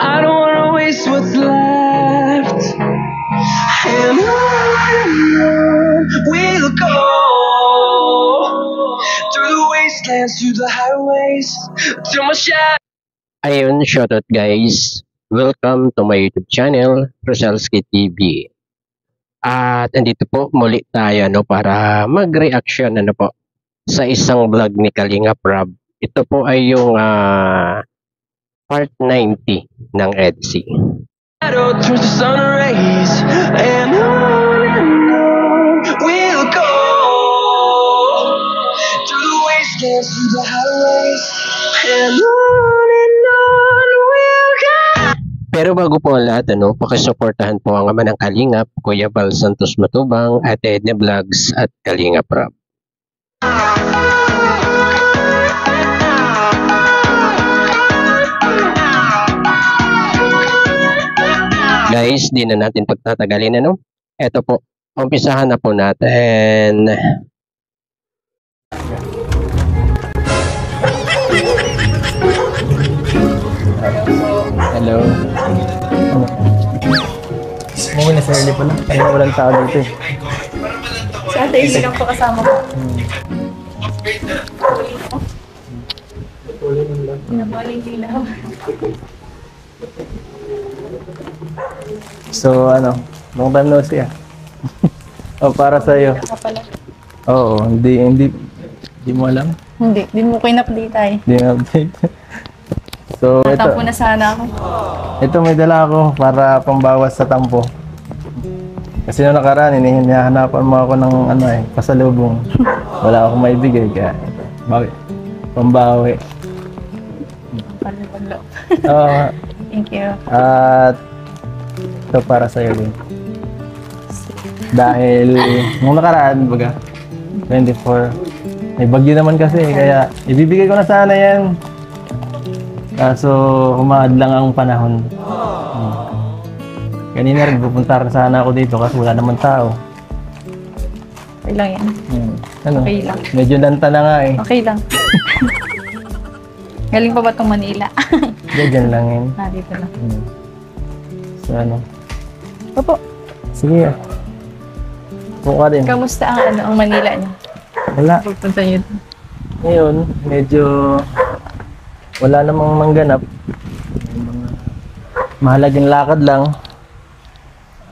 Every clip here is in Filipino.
I don't wanna waste what's left. And on we'll go, through the wastelands, through the highways, till my shadow. Ayun, shoutout guys. Welcome to my YouTube channel, Rosalski TV. At andito po muli tayo para mag-reaction po sa isang vlog ni Kalinga Prab. Ito po ay yung part 90 ng EDC. Turns to sun rays, and on we'll go, through the wastelands, through the highways, and on we'll go. Pero bago po ang lahat, pakisuportahan po ang ama ng Kalingap, Kuya Val Santos Matubang, at Edna Vlogs at Kalinga Prab. Guys, di na natin pagtatagalin Ito po, umpisahan na po natin. Hello. Umuwi na sa early pa na. Ay, walang tao dito eh. Si Ate Amy lang po kasama ko. Pinabaling dilaw. So, long time no see O, para sa'yo. Ako pala. Oo, hindi mo alam. Hindi mo ko in-update ay. Hindi na-update. So, Natampo na sana ako. Ito may dala ako para pambawas sa tampo. Kasi nung nakaraan, hinahanapan mo ako ng pasalubong. Wala akong maibigay, kaya bakit? Pambawi. Palo. Thank you. At ito para sa'yo din. Dahil nung nakaraan, 24, may bagyo naman kasi, kaya ibibigay ko na sana yan. Kaso humaad lang ang panahon. Kanina rin pupunta rin sana ako dito kasi wala naman tao. Okay lang yan. Okay lang. Medyo lanta na nga eh. Okay lang. Galing pa ba itong Manila? Diyan lang yun. Dito lang. So Opo. Sige. Buka din. Kamusta ang Manila niyo? Wala. Pagpunta niyo. Ngayon, medyo wala namang mangganap. May mga mahalagang lakad lang.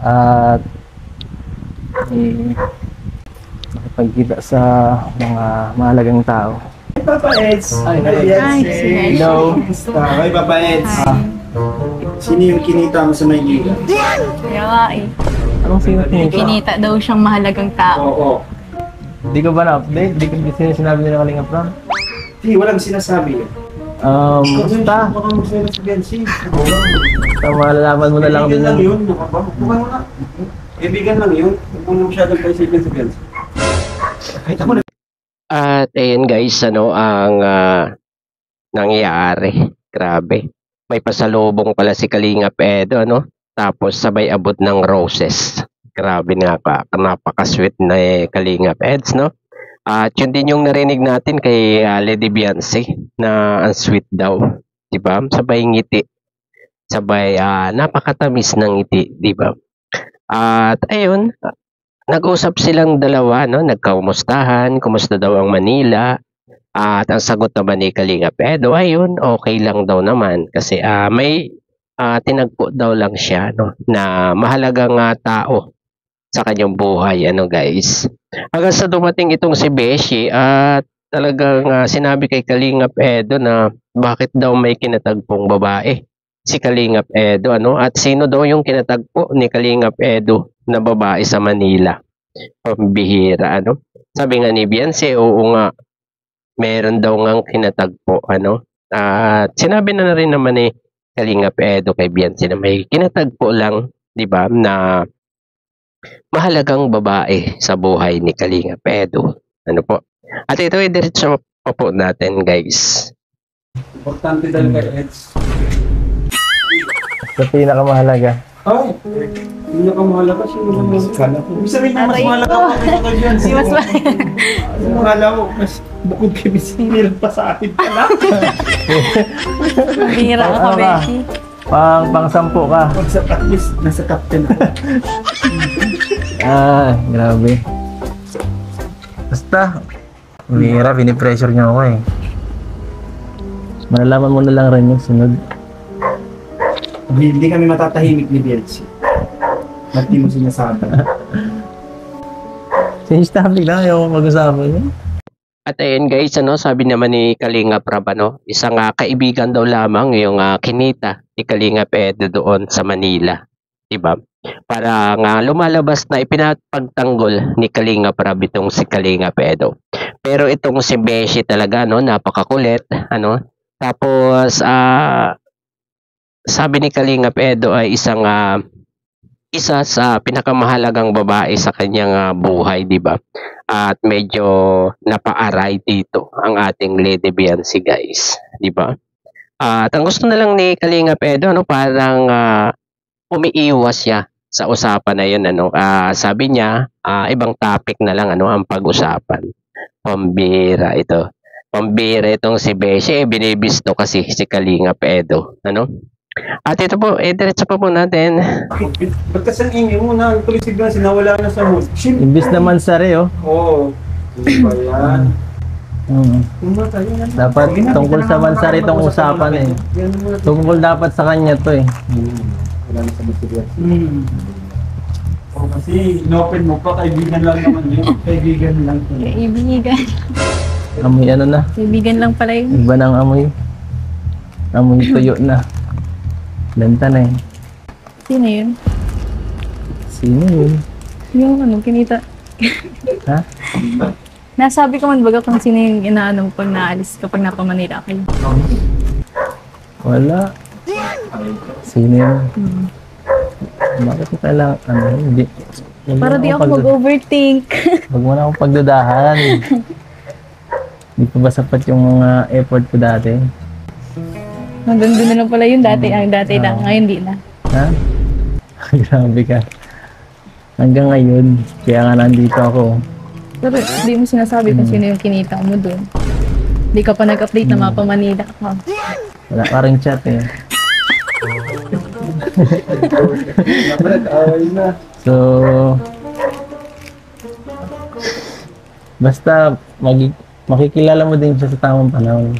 At nakipagkita sa mga mahalagang tao. Papa Eds. Hi, Hello. Hi, Papa Eds. Sino yung kinita mo sa Maynila? Kaya nga eh. Anong sino kinita? Kinita daw siyang mahalagang tao. Oo. Di ko ba na-update? Di ko sinabi nila Kalinga Prab? Hindi, walang sinasabi yun. Basta. Baka magsabi sa Bensi. Malalaman mo na lang din Kaibigan lang yun. yun. Bukan mo na. Kaibigan lang yun. Kung masyadong paisipin sa Bensi. Kahit ako na. At ayun guys, ang nangyayari. Grabe. May pasalubong pala si Kalingap Edo, Tapos sabay abot ng roses. Grabe napaka-sweet na Kalingap Eds, At yun din yung narinig natin kay Lady Beyonce na ang sweet daw, 'di ba? Sabay ngiti. Sabay napakatamis ng ngiti, 'di ba? At ayun, nag-usap silang dalawa, nagkaumustahan, kumusta daw ang Manila. At ang sagot naman ni Kalinga Edo, ayun, okay lang daw naman kasi may tinagpo daw lang siya, na mahalagang tao sa kanyang buhay, guys. Hanggang sa dumating itong si Beshi at talagang sinabi kay Kalingap Edo na bakit daw may kinatagpong babae si Kalingap Edo, at sino daw yung kinatagpo ni Kalingap Edo na babae sa Manila. Pambihira, Sabi nga ni Beyonce, oo nga, meron daw ngang kinatagpo, at sinabi na rin naman ni Kalingap Edo kay Beyonce na may kinatagpo lang, 'di ba, na mahalagang babae sa buhay ni Kalinga Edo. Po? At ito ay diretso pa po natin, guys. Importante talaga, Eds. Sa pinakamahalaga. Ay, pinakamahalaga. Sino naman yung kala ko? Ibig sabihin na mas mahalaga ako kay Beyonce. Mas Mahalaga ko, mas bukod kay sinirap pa sa atin pala. mahirap ka, Beshi. Pang 10 ka. Pag sa practice, nasa top 10 ako. Grabe. Basta, bihira, pinipressure niyo ako eh. Malalaman mo na lang rin yung sunod. Hindi kami matatahimik ni Bielsi. Ba't di mo sinasabi? Change topic lang, ayaw ko mag-usapan yun. At ayun guys, sabi naman ni Kalinga Prab, isang kaibigan daw lamang yung kinita ni Kalinga Edo doon sa Manila. Diba? Para nga lumalabas na ipinapagtanggol ni Kalinga Prab itong si Kalinga Edo. Pero itong si Beshi talaga, napakakulit. Tapos, sabi ni Kalinga Edo ay isa sa pinakamahalagang babae sa kanyang buhay, di ba? At medyo napaaray dito ang ating Lady Biancy, guys, di ba? At ang gusto na lang ni Kalinga Edo, parang umiiwas siya sa usapan na yun, sabi niya, ibang topic na lang, ang pag-usapan. Pambira ito. Pambira itong si Beshi, binibisto kasi si Kalinga Edo, At ito po, diretso pa po natin. Ba't kasi ang ingay mo na? Tuloy sigla, sinawala na sa host. Imbis naman sari, oh. Oo. Ano ba yan? Dapat tungkol sa Mansari itong usapan eh. Tungkol dapat sa kanya to eh. Wala na sa material. Kasi inopen mo pa, kaibigan lang naman yun. Kaibigan lang. Kaibigan. Amoy ano na. Kaibigan lang pala yun. Iba ng amoy. Amoy tuyo na. Lanta na eh. Sino yun? Sino yun? Yung kinita. Ha? Nasabi ko man baga kung sino yung inaano mo pag naalis kapag napamanila kayo. Wala. Sino yun? Bakit ko kailangan, hindi. Para di ako mag-overthink. Huwag mo na akong pagdudahan. Hindi pa ba sapat yung mga effort ko dati? Hanggang doon na lang pala yun dati. Ang dati lang, ngayon di na. Ha? Grabe ka. Hanggang ngayon, kaya nga nandito ako. Pero di mo sinasabi kung sino yung kinita mo doon. Di ka pa nag-update na mapa Manila ka. Wala ka rin chat eh. So, basta makikilala mo din siya sa tamang panahon.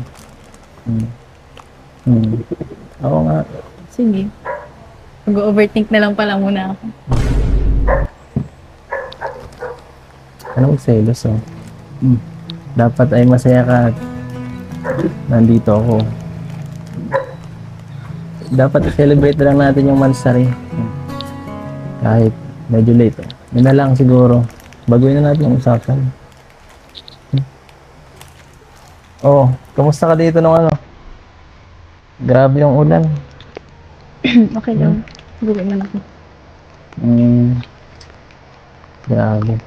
Oo nga. Sige. Mag-overthink na lang pala muna ako. Anong selos oh? Dapat ay masaya ka at nandito ako. Dapat i-celebrate lang natin yung Mansari. Kahit medyo late oh. Yun na lang siguro. Baguhin na natin yung usapan. Oh, kamusta ka dito nung Grabe yung ulan. Okay lang. Gawin man ako. Grabe.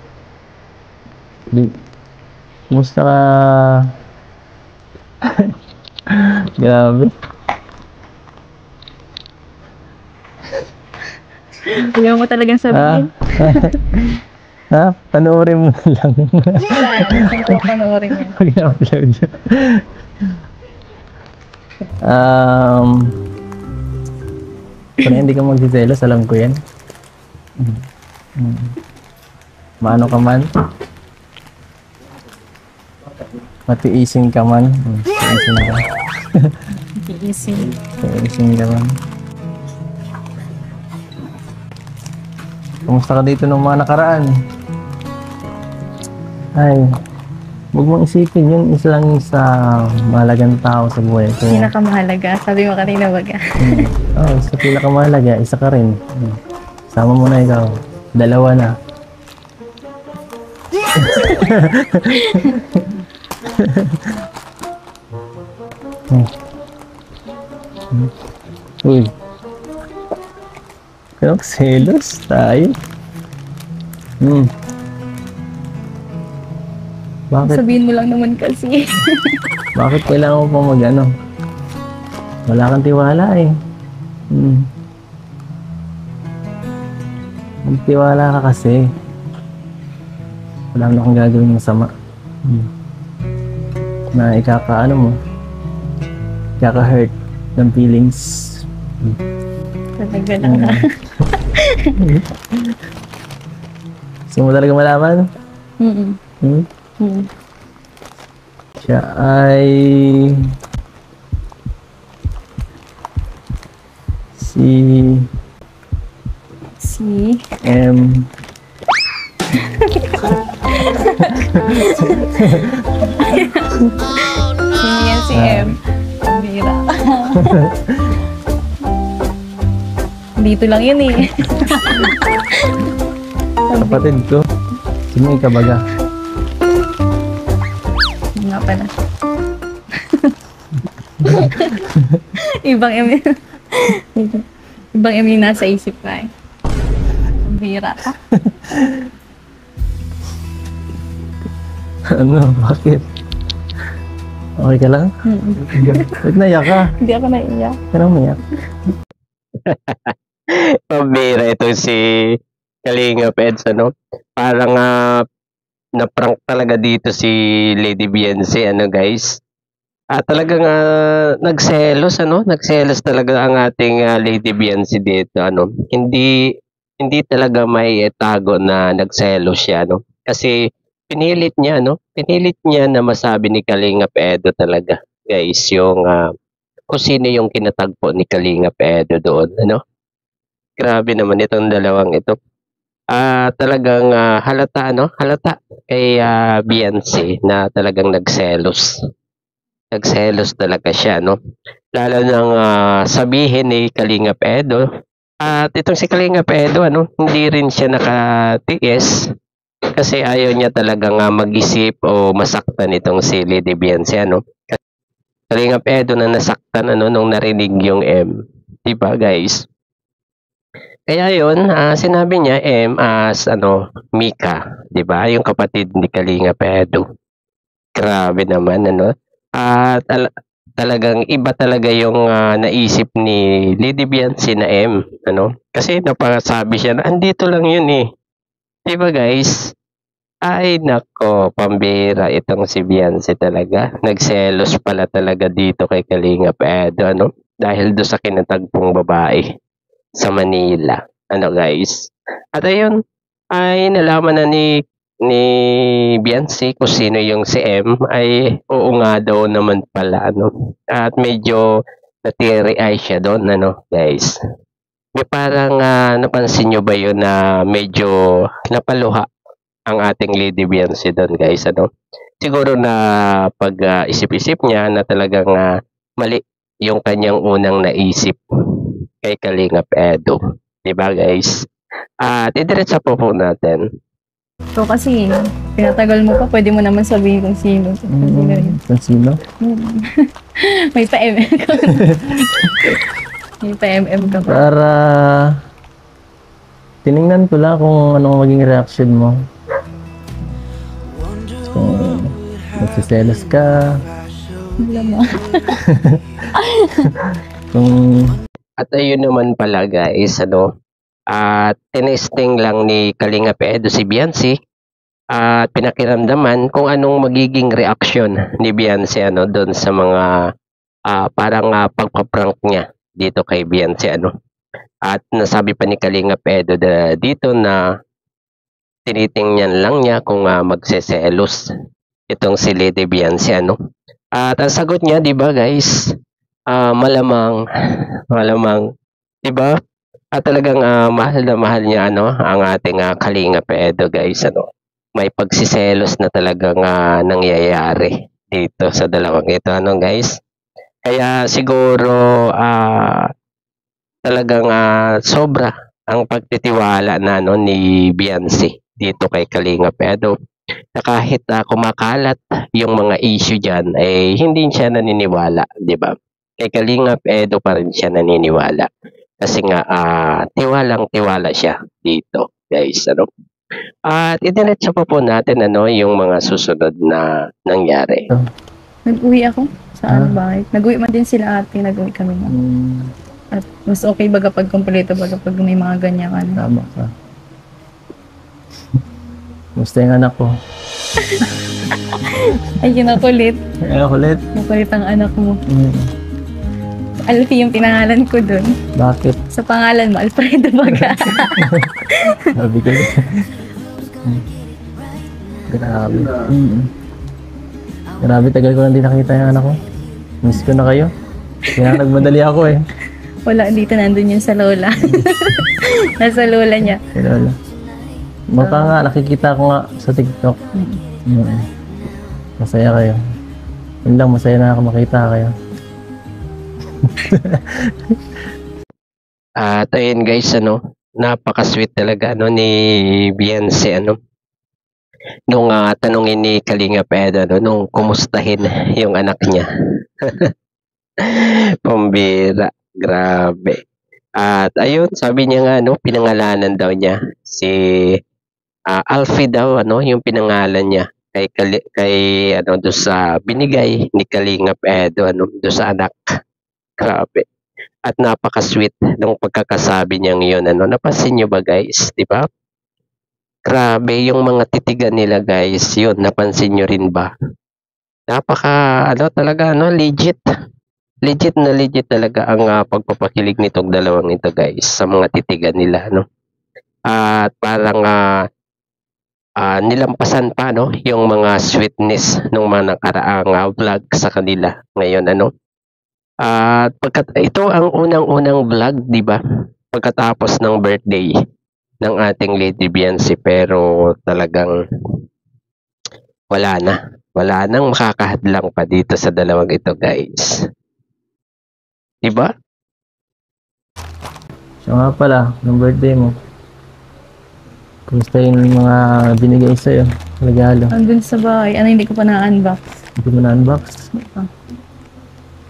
Kumusta ka? Grabe. Ayaw mo talagang sabihin. Ha? Panoorin mo lang. Panoorin mo. Pag-upload. Kung hindi ka magsiselos, alam ko yan. Maano ka man? Matiising ka man. Matiising ka. Easy. Matiising ka man. Kumusta ka dito ng mga nakaraan? Ay, huwag mong isipin yun, isa lang sa mahalagang tao sa buhay ko. Pinakamahalaga. Sabi mo kanina baga. Sa pinakamahalaga, isa ka rin. Sama mo na ikaw. Dalawa na. Uy. Kaya selos tayo. Bakit? Sabihin mo lang naman kasi. Bakit kailangan mo pa wala kang tiwala eh. Magtiwala ka kasi. Wala na akong gagawin masama. Na ikaka-hurt ng feelings Talaga lang ha. Gusto mo talaga malaman? Mm-mm. Hmm? Mm. Siya ay... Si... Si... M... Sino yan si M? Bira. Dito lang yun eh. Kapatid ko. Sino yung kabaga? Hindi nga pala. Ibang M. Ibang M yung nasa isip ka eh. Bira ka. Ano? Bakit? Okay ka lang? Ba't naiyak ka? Hindi ako naiiyak. Anong umiyak? Pambira ito si Kalingap Eds, ano? Parang na-prank talaga dito si Lady Beyonce, ano guys? Talagang nagselos, ano? Nagselos talaga ang ating Lady Beyonce dito, ano? Hindi talaga may tago na nagselos siya, no? Kasi pinilit niya, no? Pinilit niya na masabi ni Kalingap Edo talaga, guys, yung kung sino yung kinatagpo ni Kalingap Edo doon, ano? Grabe naman itong dalawang ito. Talagang halata, no? Halata kay Beyonce na talagang nagselos. Nagselos talaga siya, no? Lalo nang sabihin ni Kalingap Edo. At itong si Kalingap Edo, ano? Hindi rin siya nakatiis kasi ayaw niya talagang mag-isip o masaktan itong si Lady Beyonce, ano? Kalingap Edo na nasaktan, ano, nung narinig yung M. Diba, guys? Kaya yun, sinabi niya M as Mika, 'di ba? Yung kapatid ni Kalingap Edo. Grabe naman, ano? At talagang iba talaga yung naisip ni Lady Beyonce na M, ano? Kasi napasabi siya na andito lang yun eh. 'Di ba, guys? Ay nako, pambira itong si Beyonce talaga. Nagselos pala talaga dito kay Kalingap Edo, ano? Dahil do sa kinatagpong babae sa Manila. Ano guys? At ayun, ay nalaman na ni Beyonce kung sino yung si M, ay oo nga daw naman pala, ano. At medyo natiri-eye siya doon, ano guys. May parang napansin nyo ba yun na medyo napaluha ang ating Lady Beyonce doon, guys, ano. Siguro na pag isip-isip niya na talagang mali yung kanyang unang naisip kay Kalingap Edo. Diba, guys? At idiretsa po natin. So kasi, pinatagal mo pa, pwede mo naman sabihin kung sino. Kung sino yun. Kung sino? May pa-MM ka. May pa-MM ka pa. Para tiningnan ko lang kung anong maging reaction mo. Kung nagsiselos ka. Wala mo. Kung... At ayun naman pala, guys, ano, tinesting lang ni Kalingap Edo si Beyonce at pinakiramdaman kung anong magiging reaction ni Beyonce, ano, doon sa mga parang pagpaprank niya dito kay Beyonce, ano. At nasabi pa ni Kalingap Edo dito na tinitingnan lang niya kung magseselos itong si Lady Beyonce, ano. At ang sagot niya, di ba, guys, malamang, 'di ba? At talagang mahal na mahal niya, ano, ang ating Kalingap Edo, guys, ano. May pagsiselos na talagang nangyayari dito sa dalawang ito, ano, guys. Kaya siguro talagang sobra ang pagtitiwala na, ano, ni Beyonce dito kay Kalingap Edo. Na kahit kumakalat yung mga issue diyan, eh hindi siya naniniwala, 'di ba? Kay Kalingap Edo pa rin siya naniniwala. Kasi nga tiwalang-tiwala siya dito, guys, ano. At idiretso po natin, ano, yung mga susunod na nangyari. Nag-uwi ako sa bahay. Nag-uwi man din sila ate, nag-uwi kami na. At mas okay baga pag kompleto, baga pag may mga ganyan ano. Tama ka. Gusto yung anak ko. Ay, kinakulit. Ay, kulit. Nakulit ang anak mo. Alfie yung pinangalan ko dun. Bakit? Sa pangalan mo, Alfredo Baga. Sabi ko. Grabe. Grabe, tagal ko lang din nakita yung anak ko. Miss ko na kayo. Kaya nagmadali ako eh. Wala, dito nandun yun sa lola. Nasa lola niya. Si Lola. Mukha nga, nakikita ko nga sa TikTok. Masaya kayo. Yun lang, masaya na ako makita kayo. At ayun guys, napaka-sweet talaga ni Beyonce, nung tanungin ni Kalinga Pedro, nung kumustahin yung anak niya. Pambira, grabe. At ayun, sabi niya nga, pinangalanan daw niya si Alfie daw, yung pinangalan niya kay doon sa binigay ni Kalinga Pedro, doon sa anak. Grabe. At napaka-sweet ng pagkakasabi niyang yun. Napansin niyo ba guys? Di ba? Grabe yung mga titigan nila guys. Yun, napansin niyo rin ba? Talaga, legit. Legit na legit talaga ang pagpapakilig nitong dalawang ito guys sa mga titigan nila. At parang nilampasan pa yung mga sweetness ng mga nakaraang vlog sa kanila ngayon. At ito ang unang-unang vlog, di ba? Pagkatapos ng birthday ng ating Lady Beyonce, pero talagang wala nang makakahadlang pa dito sa dalawang ito, guys. Di ba? So nga pala, ng birthday mo. Kumusta yung mga binigay sa'yo? Regalo. Andun sa bahay. Hindi ko pa na-unbox. Hindi mo na-unbox?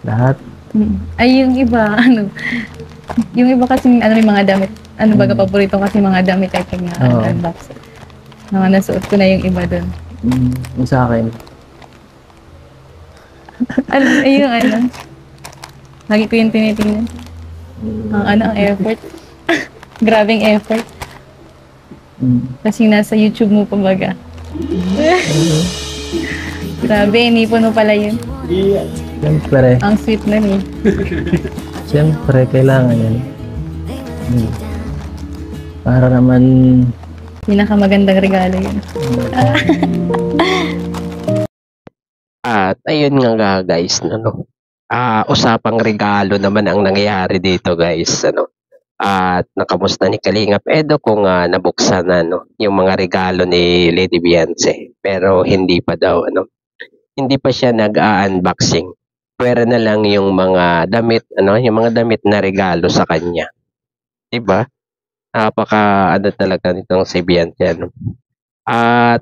Lahat? Ay, yung iba, yung iba kasi, may mga damit. Baga paborito kasi mga damit ay pag na-unbox. Mga nasuot ko na yung iba dun. Yung sa akin? Lagi ko yung tinitingnan. Ang effort. Grabing effort. Kasi nasa YouTube mo pa baga. Grabe, inipon mo pala yun. Siyempre. Ang sweet na ni. Siyempre, kailangan yan. Para naman... Pinakamagandang regalo yun. At ayun nga guys, usapang regalo naman ang nangyayari dito guys. At nakamusta ni Kalinga Pedro kung nabuksan na yung mga regalo ni Lady Beyonce. Pero hindi pa daw, hindi pa siya nag-unboxing. Pwera na lang yung mga damit, yung mga damit na regalo sa kanya. Diba? Napaka talaga nitong si Beyonce, At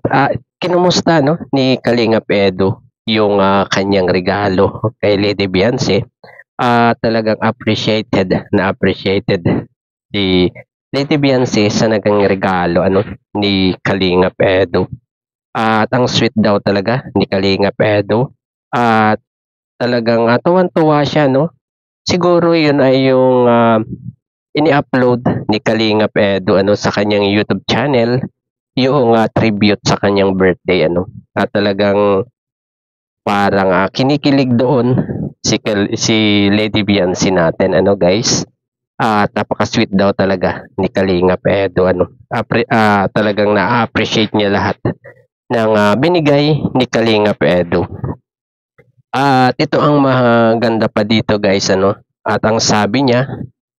kinumusta ni Kalinga Pedro yung kanyang regalo kay Lady Beyonce. Talagang appreciated si Lady Beyonce sa naging regalo ni Kalinga Pedro. At ang sweet daw talaga ni Kalinga Pedro. At talagang tuwan-tuwa siya, Siguro yun ay yung ini-upload ni Kalinga Pedro sa kanyang YouTube channel, yung tribute sa kanyang birthday, At talagang parang kinikilig doon si Lady Beyonce natin, guys. At napaka-sweet daw talaga ni Kalinga Pedro, talagang na-appreciate niya lahat ng binigay ni Kalinga Pedro. At ito ang maganda pa dito guys, at ang sabi niya,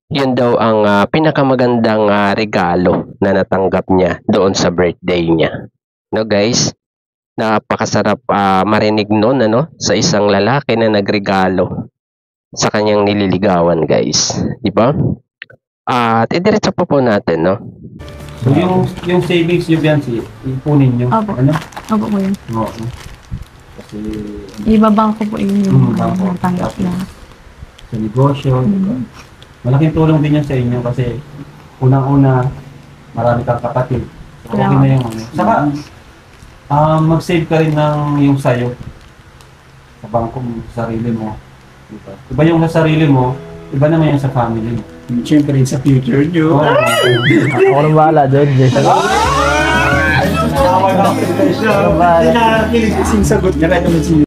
yun daw ang pinakamagandang regalo na natanggap niya doon sa birthday niya. Guys, napakasarap marinig noon sa isang lalaki na nagregalo sa kanyang nililigawan guys, di ba? At idiretso po natin, So, yung savings yung Beyonce, ipunin nyo. Opo. Opo po yun. Oo. Kasi Ibabang ko po yun yung bangko. natanggap na. Sa negosyo, diba? Malaking tulong din yan sa inyo kasi unang-una, marami kang kapatid. So, okay na yung Saka, mag-save ka rin ng yung sayo sa bangko mo, sa sarili mo. Diba? Iba yung sa sarili mo, iba naman yung sa family mo. Siyempre sa future nyo. Ako na bahala doon. Kasing sagot niya kahit naman si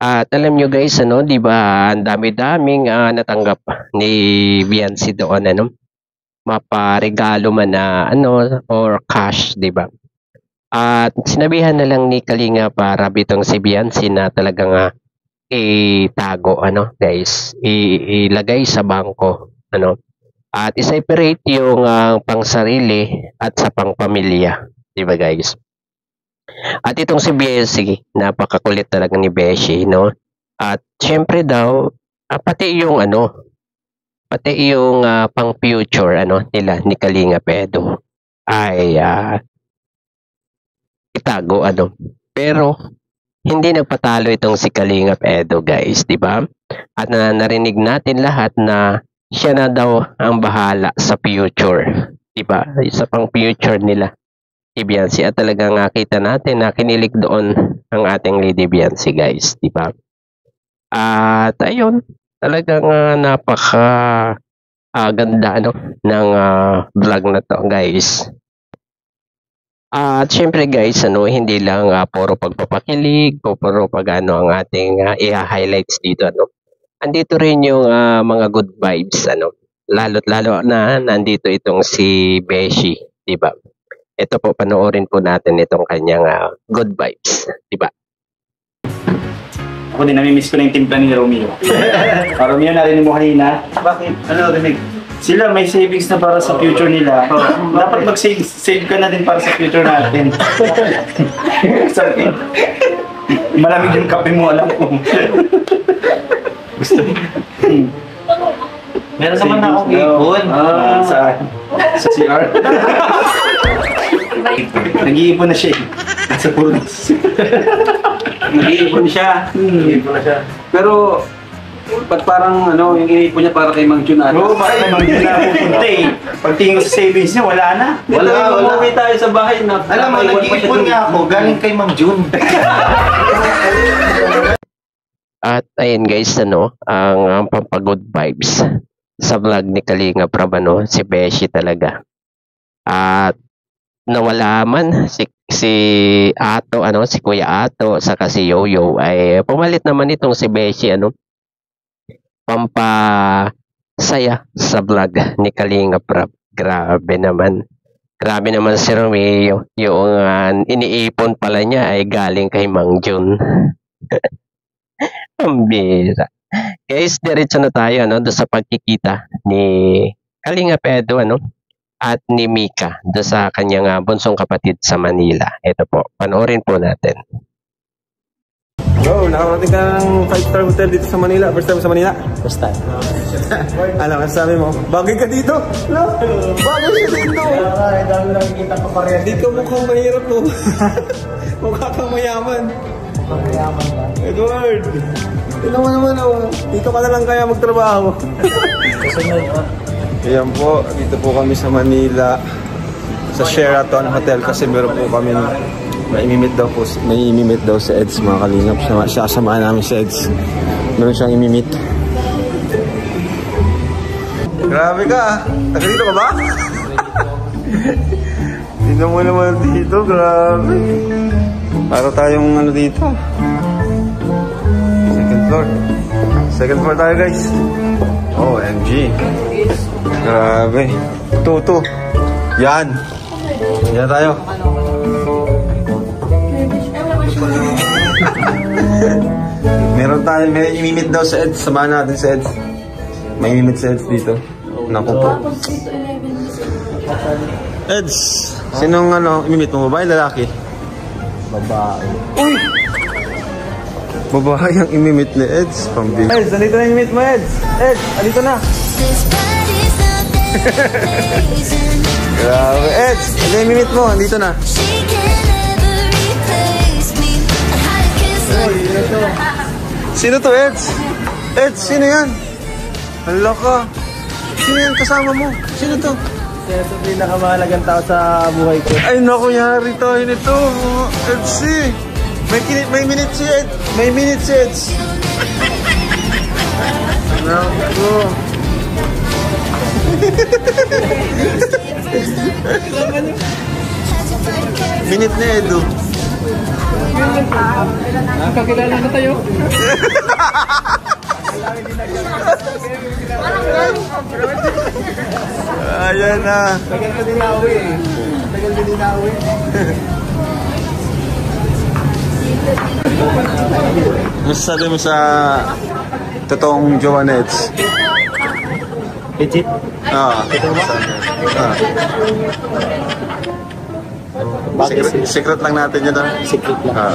At alam nyo guys, ano, di ba, ang dami-daming natanggap ni Biancy doon, ano, maparegalo man na, ano, or cash, di ba? At sinabihan na lang ni Kalinga para bitong si Biancy na talagang itago, ano, guys, ilagay sa bangko, ano, at i-separate yung pang-sarili at sa pang-pamilya, di ba guys? At itong si Beshi, napakakulit talaga ni Beshi, no? At syempre daw, pati yung ano, pati yung pang future ano nila ni Kalinga Edo ay itago ano. Pero hindi nagpatalo itong si Kalinga Edo, guys, di ba? At narinig natin lahat na siya na daw ang bahala sa future, di ba? Sa pang future nila. Biancy, at talagang nakita natin na kinilig doon ang ating Lady Biancy, guys, di ba? At ayun, talagang napaka ganda ano ng vlog na to, guys. At syempre guys, ano, hindi lang puro pagpapakilig, puro pag-ano ang ating i-highlights dito, ano. Andito rin yung mga good vibes, ano. Lalo't lalo na nandito itong si Beshi, di ba? Ito po, panoorin po natin itong kanyang good vibes, di ba? Ako din, namimiss ko na yung timpla ni Romeo. Romeo, narinig mo kanina. Bakit? Ano rinig? Sila may savings na para sa future nila. Dapat mag-save ka na din para sa future natin. Sabi, malamig yung kape mo, alam ko. Gusto mo? Meron naman na akong ipon. Sa CR? Nag-iipon na siya eh. Sa puros. Nag-iipon siya. Pero, ba't parang ano, yung iniipon niya para kay Mang Jun ata? Oo, bakit naman yun na pupunta eh. Pagtingin ko sa savings niya, wala na. Wala. Umuwi tayo sa bahay na. Alam mo, nag-iipon nga ako, galing kay Mang Jun. At ayun guys, ano, ang pampagood vibes sa vlog ni Kalinga Prab, ano, si Beshi talaga. At nawala man si Ato, ano, si Kuya Ato, saka si Yoyo, ay pumalit naman itong si Beshi, ano, pampasaya sa vlog ni Kalinga Prab. Grabe naman si Romeo, yung iniipon pala niya ay galing kay Mang Jun. Ang bira. Guys, diretso na tayo, ano, doon sa pagkikita ni Kalinga Edo, ano, at ni Mika doon sa kanyang bunsong kapatid sa Manila. Ito po, panoorin po natin. Bro, nakarating ka ng 5-star hotel dito sa Manila. First time sa Manila? First time. Ano, ang sabi mo? Bagay ka dito? No? Bagay ka dito? Kaya dami nakikita pa pareha. Dito mukhang mahirap mo. Mukha kang mayaman. Mayaman ka. Edward! Tignan mo naman ako. Dito ka na lang kaya magtrabaho. Kasunod ka. Ayan po, dito po kami sa Manila. Sa Sheraton Hotel kasi meron po kami may imimit daw si Eds, mga kalingap. Sasamahan namin si Eds. Meron siyang imimit. Grabe ka! Taga dito ka ba? Tignan mo naman dito, grabe. Para tayong ano dito. Second floor tayo, guys. OMG. Grabe. Tuto. Yan. Yan tayo. May imimit daw sa Eds. Samahan natin sa Eds. May imimit sa Eds dito. Naku po. Eds, sinong ano, imimit mo? Babae, lalaki? Babae. Uy! Babae ang imimit ni Eds. Pambili. Eds, andito na imimit mo, Eds. Eds, andito na. Grabe, Eds. Ano yung imimit mo? Andito na. Sino to, Eds? Eds, sino yan? Hala ka. Sino yan kasama mo? Sino to? Kaya ito pinakamahalagang tao sa buhay ko. Ay, naku, yari tayo nito. Eds, may minute si Eds. May minute si Eds. Naku. Minute na Edu. Kakilala na tayo. Ayan na. Tagal ka din nawi eh. Tagal ka din nawi. Masasabi mo sa totoong Joanets? Legit? Secret lang natin yun. Secret lang.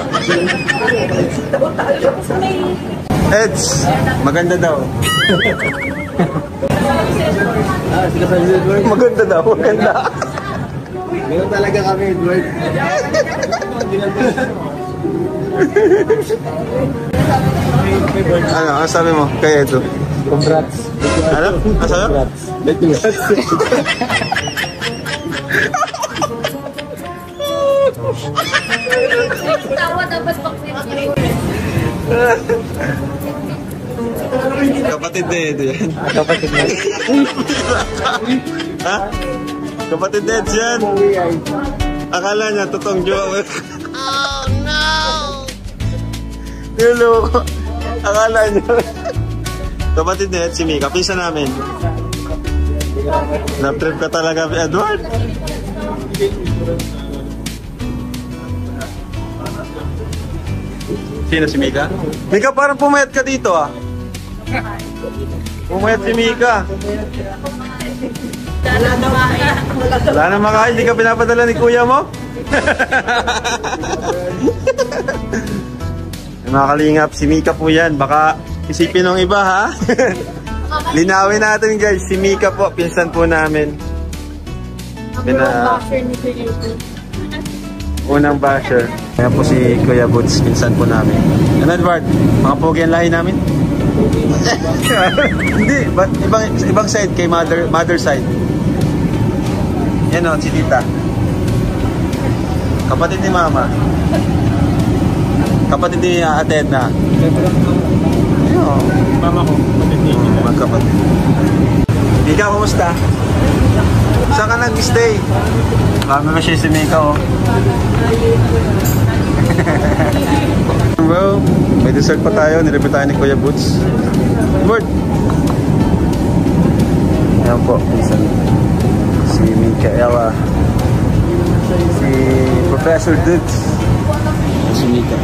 Eds, maganda daw. Maganda daw, maganda. Meron talaga kami, Edward. Ano sabi mo kay Edo? Congrats. Ano? Ano sabi mo? Congrats. Tawa dapat pag Kapatid na Edo yan. Kapatid na. Ha? Kapatid na Eds yan. Akala niya totoong jowa. Oh no! Niloko. Akala niya. Kapatid na Eds si Mika. Pisa namin. Na-trip ka talaga, Edward. Sino si Mika? Mika, parang pumayat ka dito ah. Pumayat si Mika. Wala na makain, hindi ka pinapadala ni kuya mo? Mga kalingap, si Mika po yan. Baka isipin ng iba ha. Linawin natin guys, si Mika po, pinsan po namin. Unang basher. Kaya po si Kuya Boots, pinsan po namin. Ano Edward, mga pogi ang lahi namin? Hindi, ibang side, kay mother side. Yan o, si tita. Kapatid ni mama. Kapatid ni Ate Edna. Ayun. Mama ko, kapatid niya. Magkapatid. Mika, kumusta? Saan ka nag-stay? Mami mo siya si Mika, oh. Bro, may dessert pa tayo. Nirepit tayo ni Kuya Boots. Word! Ayan po, minsan. Si Mikaela. Si Professor Dutz. Si Mika.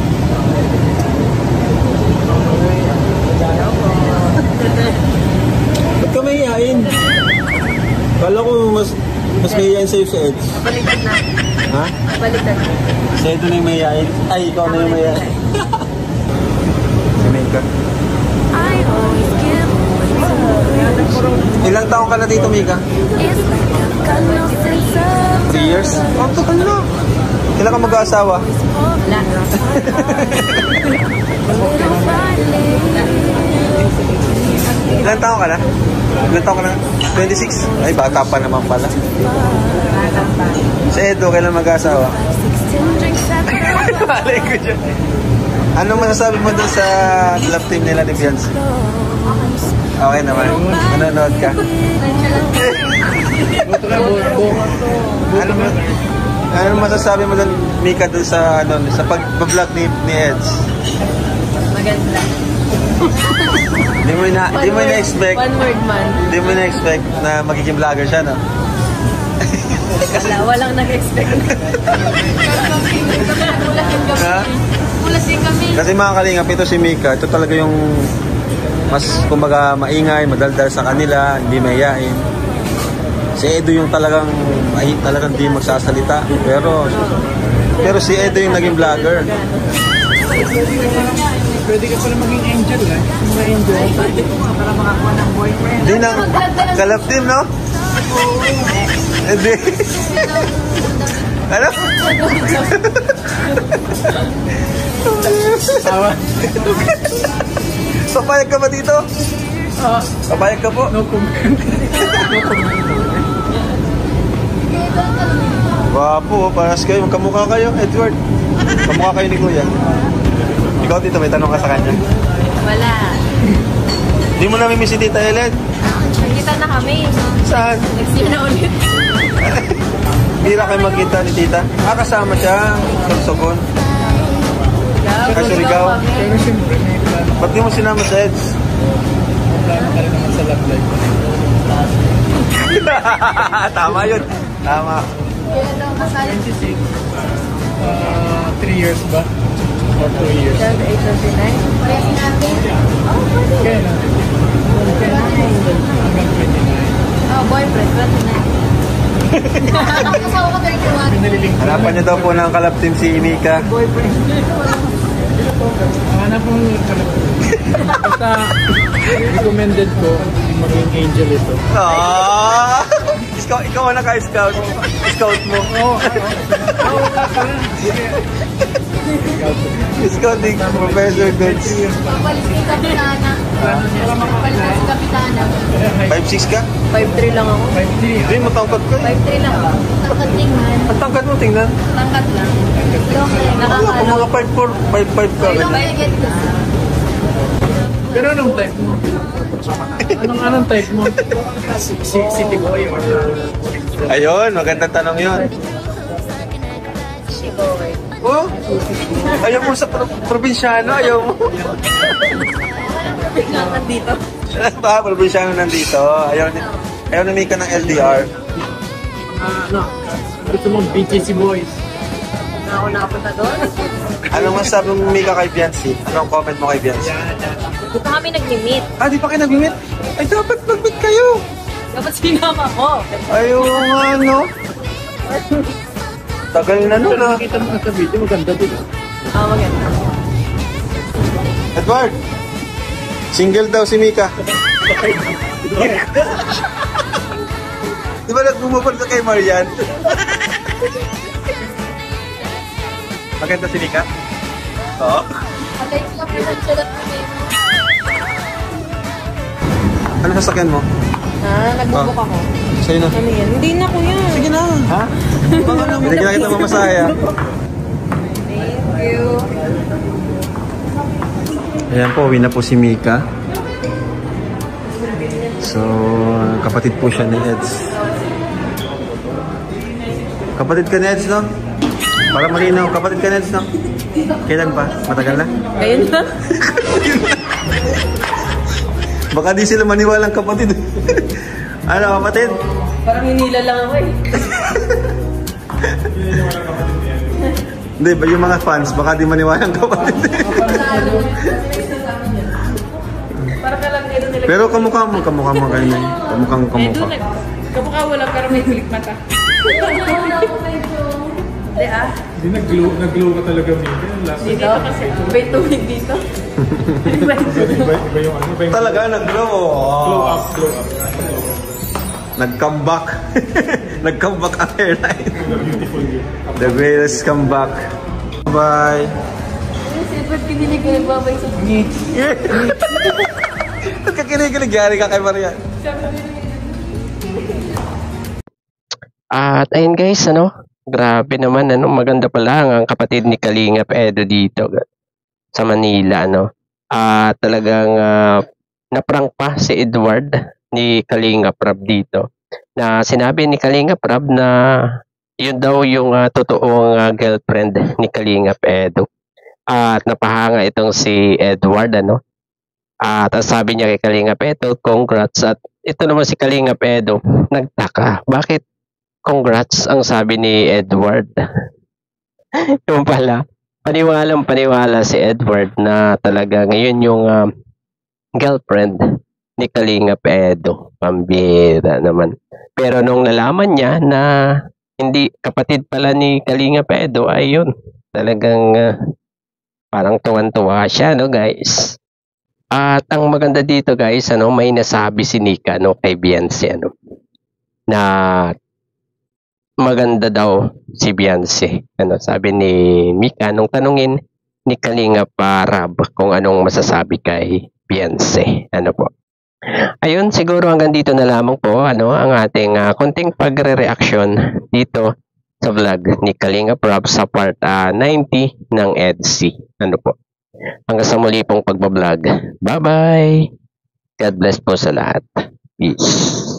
Ba't ka mahihain? Kala ko mas mahihain sa'yo sa Eds. Baliktad na. Ha? Baliktad na. Si Edo na yung mahihain. Ay, ikaw na yung mahihain. Si Mika. Ilang taong ka na dito, Mika? 3 years? Oh, tagal na. Kailan ka mag-aasawa? Wala. Ilang taong ka na? Ilang taong ka na? 26? Ay, bata pa naman pala. Si Edo, kailan mag-aasawa? Malay ko dyan. Anong masasabi mo doon sa love team nila ni Beyonce? Okay naman. Nanonood ka? Ano masasabi mo doon, Mika, doon sa pag-vlog ni Eds? Maganda. Di mo na-expect. One word man. Di mo na-expect na magiging vlogger siya, no? Walang nag-expect. Ha? Ulas din kami. Kasi mga kalingap, ito si Mika, ito talaga yung mas, kumbaga, maingay, madaldal sa kanila, hindi mayayain. Si Edo yung talagang di magsasalita. Pero si Edo yung naging vlogger. Pwede ka pala maging angel eh. Mga angel. Pwede ko nga para makakuha ng boyfriend. Hindi nang kalap team, no? Hindi. Ano? Papayag ka ba dito? Papayag ka po? No comment. Wapo, paras kayo. Magkamukha kayo, Edward. Kamukha kayo ni Kuya. Ikaw dito, may tanong ka sa kanya. Wala. Hindi mo namin miss si Tita Helen? Kita na kami. Saan? Next year na ulit. Bira kayo magkita ni Tita. Kasama siya. Sorsogon. Ah, Surigao? Pero siyempre, may plano. Ba't di mo sinama sa EDS? May plano ka rin naman sa love life. Tama yun. Tama. 26. 3 years ba? Or 2 years? 8, 29. Kaya natin. Hanggang 29. Oh, boyfriend, 29. Kasama ko 31. Pinaliling ko. Hanapan niyo daw po ng kalab team si Mika. Hanap mo basta recommended ko maging angel ito. Ah! Ikaw ang naka-scout. Scout mo. Oo, ka pala. Scouting Professor Goods. Papalis kay Kapitana. Papalis kay Kapitana. 5'6 ka? 5'3 lang ako. 5'3". Hindi, matangkad ka. 5'3 lang ako. Tangkad tingnan. Ang tangkad mo, tingnan. Tangkad lang. Okay, Wala pa nakakalo. mga 5'4", 5'5 ka. Pero may get ko. Pero anong type mo? Anong type mo? City boy or... Ayun, magandang tanong yun. Shiboy. Oh, ayaw mo sa probinsyano, ayaw mo. Biglang dito. Ba, probinsyano nandito. Ayaw na Mika ng LDR. Gusto mong BGC boys? Ako nakapunta doon. Anong masabi mo Mika kay Biancy? Anong comment mo kay Biancy? Di pa kami nag-meet. Ah, di pa kayo nag-meet? Ay, dapat mag-meet kayo. Dapat sinama ko. Ayaw nga, no? Tagal na nun, ah. Nakita mo sa video, maganda din. Maganda. Edward, single daw si Mika. Di ba nagbumabal ka kay Marian? Maganda si Mika? Oo. Patay sila pa sa sulat kami. Ano sasakyan mo? Nagbubok ako. Sa'yo na. Ano yan? Hindi na kuya. Sige na. Ha? Hindi ka kita mamasaya. Thank you. Ayan po, uwi na po si Mika. So, kapatid po siya ni Eds. Kapatid ka ni Eds, no? Para malinaw, kapatid ka ni Eds, no? Kailan pa? Matagal na? Ayun na. Baka di sila maniwalang kapatid. Ano, kapatid? Parang hinila lang ako eh. Hindi, ba yung mga fans, baka di maniwalang kapatid. Parang ka lang nito nila. Pero kamukha mo kayo na. Kamukhang kamukha. Kamukha wala pero may kulit mata. Hindi ah. Hindi, nag-glow ka talaga, Mika. Dito kasi. May tubig dito. Iba yung ano? Iba yung Talaga, nag-glow. glow up. Nag-comeback. Nag-comeback ang airline. Beautiful view. The greatest comeback. Bye. Sipag kinilig ko nagbabay sa Nagkakinig-kinig, yari ka kay Marian. At ayun guys, grabe naman, maganda pala ang kapatid ni Kalingap Edo dito sa Manila, talagang naprank pa si Edward ni Kalingap Rab dito. Na sinabi ni Kalingap Rab na yun daw yung totoong girlfriend ni Kalingap Edo. At napahanga itong si Edward, At ang sabi niya kay Kalingap Edo, congrats. At ito naman si Kalingap Edo, nagtaka. Bakit congrats ang sabi ni Edward? Yung pala, paniwalang-paniwala si Edward na talaga ngayon yung girlfriend ni Kalingap Edo. Pambira naman. Pero nung nalaman niya na hindi kapatid pala ni Kalingap Edo, ayun, talagang parang tuwan-tuwa siya, guys. At ang maganda dito, guys, may nasabi si Nika, kay Beyonce, na maganda daw si Beyonce. Sabi ni Mika nung tanungin ni Kalingap Rab kung anong masasabi kay Beyonce. Po. Ayun, siguro hanggang dito na lamang po, ang ating konting pagre-reaction dito sa vlog ni Kalingap Rab sa part 90 ng EDC. Po. Hanggang sa muli pong pagbablog. Bye-bye! God bless po sa lahat. Peace!